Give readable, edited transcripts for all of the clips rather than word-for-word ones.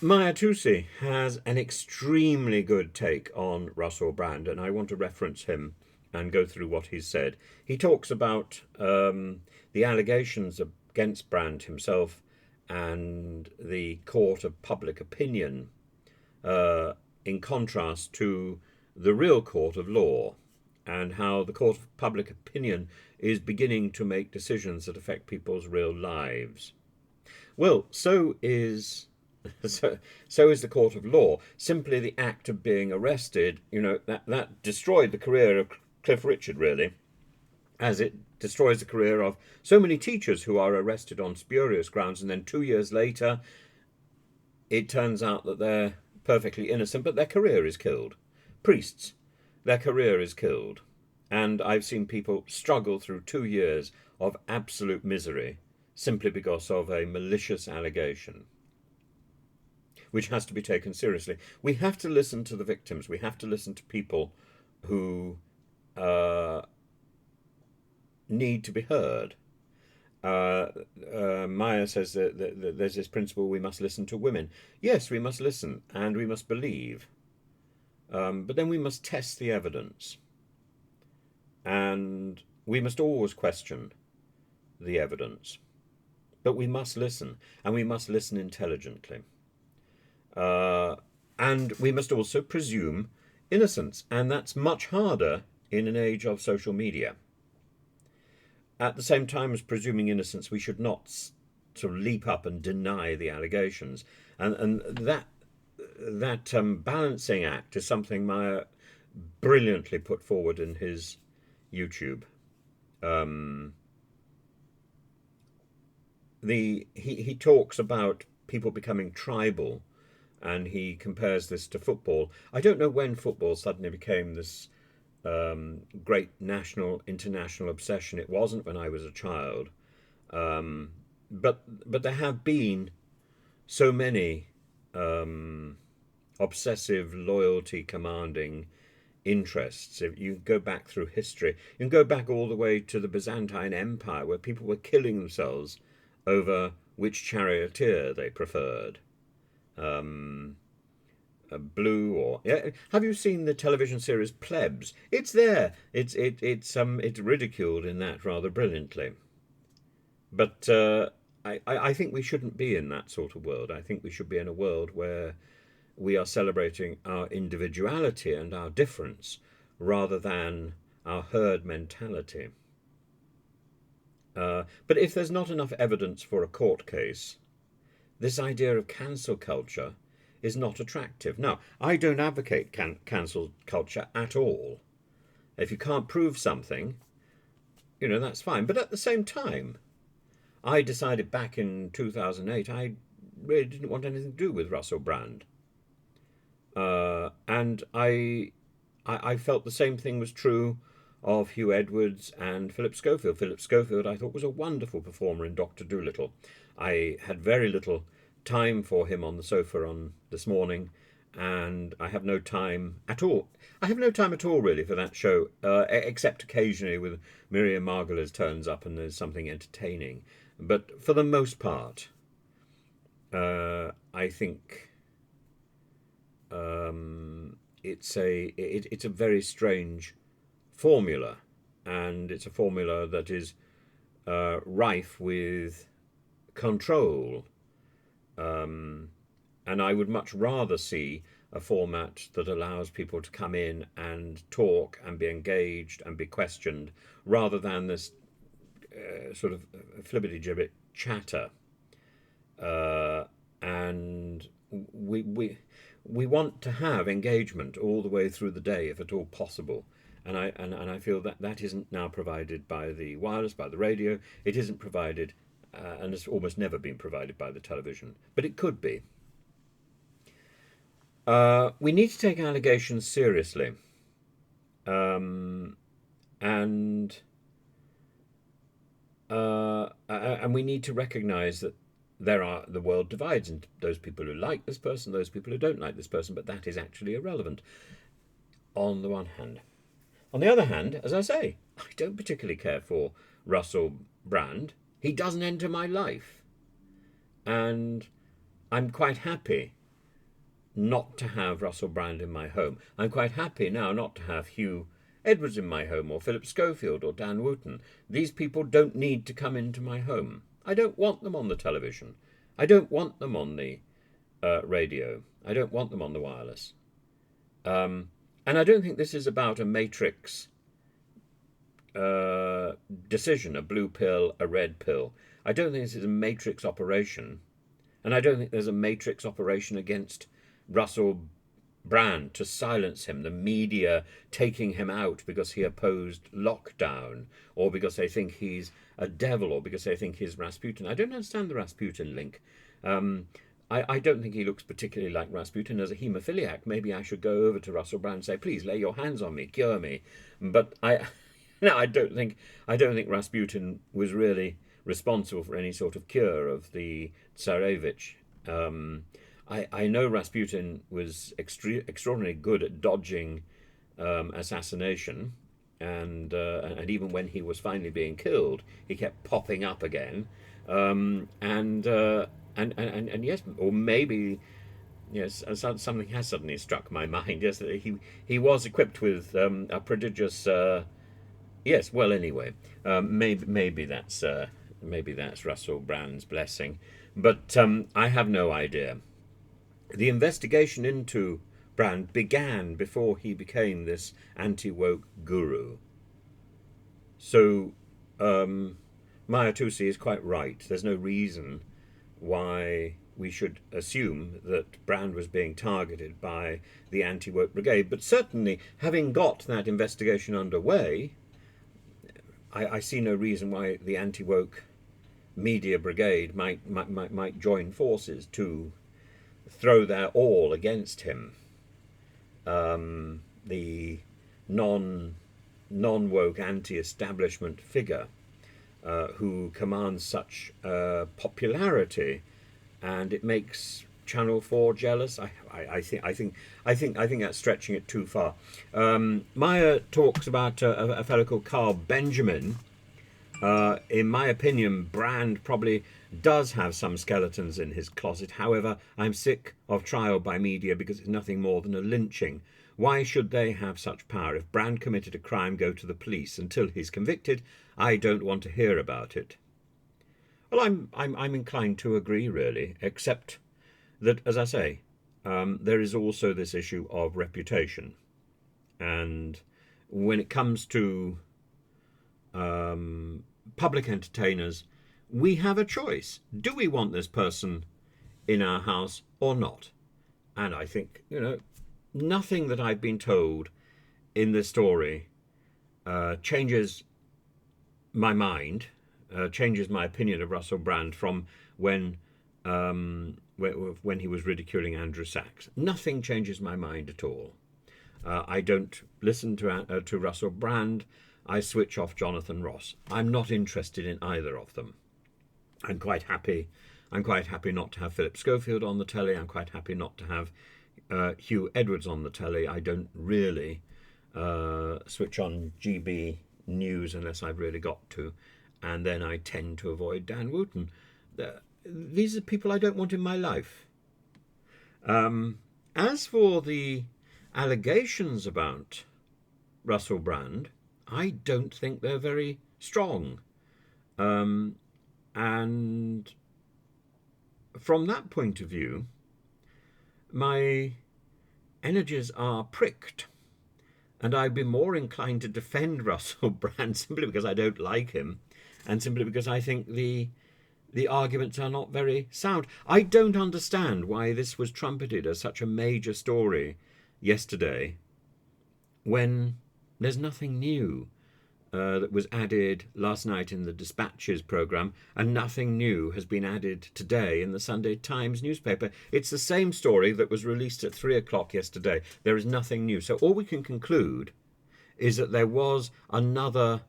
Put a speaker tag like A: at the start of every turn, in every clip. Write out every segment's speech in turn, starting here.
A: Maya Tusi has an extremely good take on Russell Brand, and I want to reference him and go through what he's said. He talks about the allegations against Brand himself and the court of public opinion uh, in contrast to the real court of law, and how the court of public opinion is beginning to make decisions that affect people's real lives. Well, so, so is the court of law. Simply the act of being arrested, that destroyed the career of Cliff Richard, really, as it destroys the career of so many teachers who are arrested on spurious grounds, and then 2 years later, it turns out that they're perfectly innocent, but their career is killed. Priests, their career is killed. And I've seen people struggle through 2 years of absolute misery simply because of a malicious allegation, which has to be taken seriously. We have to listen to the victims. We have to listen to people who uh, need to be heard. Uh, Maya says that there's this principle: we must listen to women. Yes, we must listen and we must believe, but then we must test the evidence, and we must always question the evidence. But we must listen, and we must listen intelligently. Uh, and we must also presume innocence, and that's much harder in an age of social media. At the same time as presuming innocence, we should not sort of leap up and deny the allegations, and that balancing act is something Maya brilliantly put forward in his YouTube. Um, he talks about people becoming tribal, and he compares this to football. I don't know when football suddenly became this great national, international obsession. It wasn't when I was a child, um, but there have been so many um, obsessive, loyalty commanding interests. If you go back through history, you can go back all the way to the Byzantine Empire, where people were killing themselves over which charioteer they preferred. Um, Blue or yeah. Have you seen the television series Plebs? It's there. It's ridiculed in that rather brilliantly. But I think we shouldn't be in that sort of world. I think we should be in a world where we are celebrating our individuality and our difference rather than our herd mentality. But if there's not enough evidence for a court case, this idea of cancel culture is not attractive. Now, I don't advocate cancel culture at all. If you can't prove something, that's fine. But at the same time, I decided back in 2008 I really didn't want anything to do with Russell Brand. And I felt the same thing was true of Hugh Edwards and Philip Schofield. Philip Schofield, I thought, was a wonderful performer in Doctor Dolittle. I had very little time for him on the sofa on this morning, and I have no time at all. I have no time at all, really, for that show, except occasionally with Miriam Margolyes turns up and there's something entertaining. But for the most part, I think it's a very strange formula, and it's a formula that is rife with control. And I would much rather see a format that allows people to come in and talk and be engaged and be questioned, rather than this sort of flibbity gibbet chatter. And we want to have engagement all the way through the day, if at all possible. And I feel that that isn't now provided by the wireless, by the radio. It isn't provided, and it's almost never been provided by the television. But it could be. We need to take allegations seriously, um, and and we need to recognise that the world divides into those people who like this person, those people who don't like this person. But that is actually irrelevant. On the one hand, on the other hand, as I say, I don't particularly care for Russell Brand. He doesn't enter my life, and I'm quite happy not to have Russell Brand in my home. I'm quite happy now not to have Hugh Edwards in my home, or Philip Schofield, or Dan Wootton. These people don't need to come into my home. I don't want them on the television. I don't want them on the radio. I don't want them on the wireless. And I don't think this is about a matrix decision, a blue pill, a red pill. I don't think this is a matrix operation. And I don't think there's a matrix operation against Russell Brand to silence him, the media taking him out because he opposed lockdown, or because they think he's a devil, or because they think he's Rasputin. I don't understand the Rasputin link. I don't think he looks particularly like Rasputin. As a haemophiliac, maybe I should go over to Russell Brand and say, please lay your hands on me, cure me. But no, I don't think Rasputin was really responsible for any sort of cure of the Tsarevich. I know Rasputin was extraordinarily good at dodging assassination, and even when he was finally being killed, he kept popping up again. And yes, or maybe yes, something has suddenly struck my mind. Yes, that he was equipped with a prodigious. Yes, well, anyway, maybe that's Russell Brand's blessing, but I have no idea. The investigation into Brand began before he became this anti-woke guru. So Maya Tusi is quite right. There's no reason why we should assume that Brand was being targeted by the anti-woke brigade. But certainly, having got that investigation underway, I see no reason why the anti-woke media brigade might join forces to throw their all against him. The non-woke anti-establishment figure who commands such popularity, and it makes Channel 4 jealous. I think that's stretching it too far. Maya talks about a fellow called Carl Benjamin. In my opinion, Brand probably does have some skeletons in his closet. However, I'm sick of trial by media because it's nothing more than a lynching. Why should they have such power? If Brand committed a crime, go to the police. Until he's convicted, I don't want to hear about it. Well, I'm inclined to agree, really, except that, as I say, there is also this issue of reputation. And when it comes to public entertainers, we have a choice. Do we want this person in our house or not? And I think, nothing that I've been told in this story changes my mind, changes my opinion of Russell Brand from when he was ridiculing Andrew Sachs. Nothing changes my mind at all. I don't listen to Russell Brand. I switch off Jonathan Ross. I'm not interested in either of them. I'm quite happy not to have Philip Schofield on the telly. I'm quite happy not to have Hugh Edwards on the telly. I don't really switch on GB News unless I've really got to. And then I tend to avoid Dan Wootton. These are people I don't want in my life. As for the allegations about Russell Brand, I don't think they're very strong. And from that point of view, my energies are pricked. And I'd be more inclined to defend Russell Brand simply because I don't like him, and simply because I think the arguments are not very sound. I don't understand why this was trumpeted as such a major story yesterday when there's nothing new that was added last night in the Dispatches programme, and nothing new has been added today in the Sunday Times newspaper. It's the same story that was released at 3 o'clock yesterday. There is nothing new. So all we can conclude is that there was another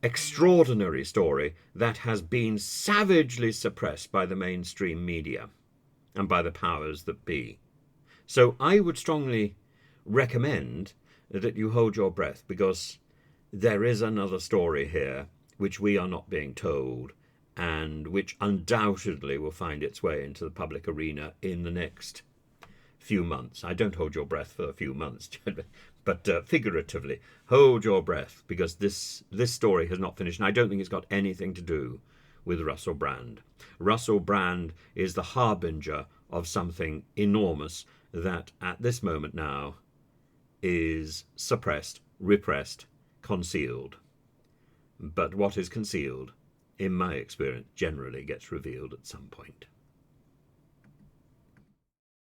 A: extraordinary story that has been savagely suppressed by the mainstream media and by the powers that be. So I would strongly recommend that you hold your breath, because there is another story here which we are not being told, and which undoubtedly will find its way into the public arena in the next few months. I don't hold your breath for a few months, but figuratively, hold your breath, because this story has not finished, and I don't think it's got anything to do with Russell Brand. Russell Brand is the harbinger of something enormous that at this moment now is suppressed, repressed, concealed. But what is concealed, in my experience, generally gets revealed at some point.